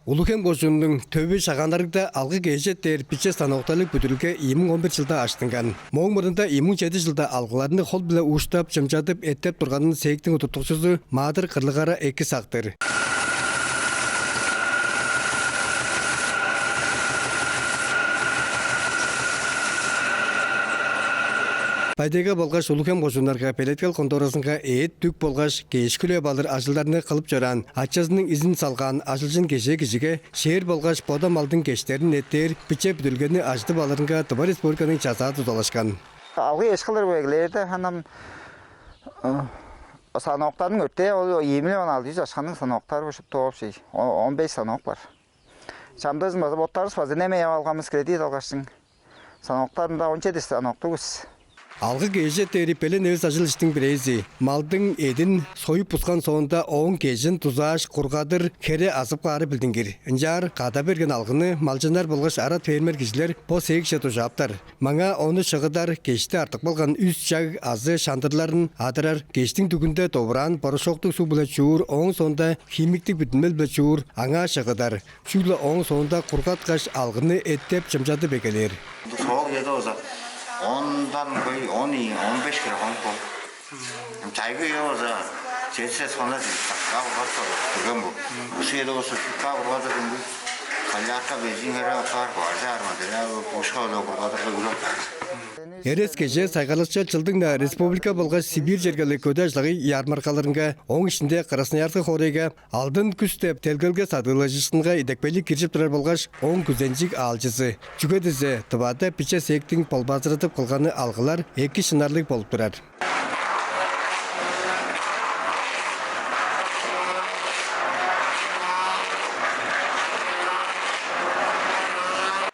Улухэм кожунун төбі шағанарыгда алғы кейжеттер пиче станоқталық бүтілге 2011 жылда аштыңған. Моң мұрында 2007 жылда алғыларыны қол біле уштап, жымжатып, еттеп тұрғанын сейіктің ұтықтықсызы мадыр қырлығара екі сақтыр. Пайдега болғаш улухэм кожунларга пелеткел конторасынга эет түк болғаш кейшкүле балыр ажылдарыны қылып жаран, ачасының изин салған ажылжын кеше-кешеге шер болғаш пода малдың кештерін еттер, пиче бүтілгені ажды балырынга Тыва Республиканың жаза тұзалашқан. Алғы ешқылыр бөйгілерді ханам саноқтардың өтте 20-16 ашқаның саноқтар өшіп тоғып 15 саноқ бар. Шамдызын базы боттарыз базы немей алғамыз кредит алғаштың саноқтарында 17 саноқты өз. Алғы кейжі терипелі невіз ажылыштың бірейзі. Малдың едін сойып бұсқан соңында оң кейжін тұзаш, құрғадыр, кере асып қары білдіңгер. Інжар, қада берген алғыны малжынар болғаш арат фермер кешілер по сейікше тұжаптар. Маңа оны шығыдар кешті артық болған үст жаг азы шандырларын адырар. Кештің түгінде тобыран, порошоқтық су бұла чуыр, оң соңында химиктік бүтінмел бұла чуыр, аңа шығыдар. Шүйлі оң соңында құрғатқаш алғыны еттеп жымжады бекелер. Ondan koy 10-15 kere honko. Çaygı yiyorsa çetse sonra takla varsa bugün bu. Şeyde olsa takla varsa bugün bu. Kalaka bezin her akar varsa armadına boşa da burada da Эрес кеже сайғалықша жылдыңда республика болға Сибир жергелі көдәжлығы ярмаркаларынға, оң ішінде Красноярск хорейға, алдын күстеп телгілге садылы жышынға идекпелі кіржіп тұрар болғаш, оң күзенжік алжысы. Жүгедізі Тывада пиче сектің полбазыратып қылғаны алғылар екі шынарлық болып тұрар.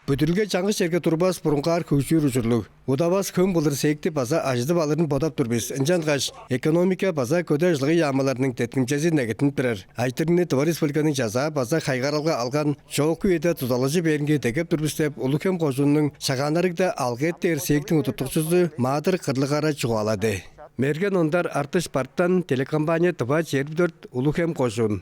Бүтілге жаңғы жерге тұрбас бұрынғар көшір ұжырлық. Удабас көм бұлыр сейікті база ажды балырын бодап тұрбес. Інжанғаш, экономика база көді жылғы ямаларының тәткімчәзі нәгетін бірір. Айтырыны Тыва Республиканың жаза база қайғаралға алған жоғы еді тұзалыжы берінге текеп тұрбістеп, Улухэм кожунның шағанарыгда алғы еттер сейіктің ұтықтықсызы мадыр қырлығара чуғалады. Мерген ондар артыш парттан телекомпания Тыва 24 Улухэм кожун.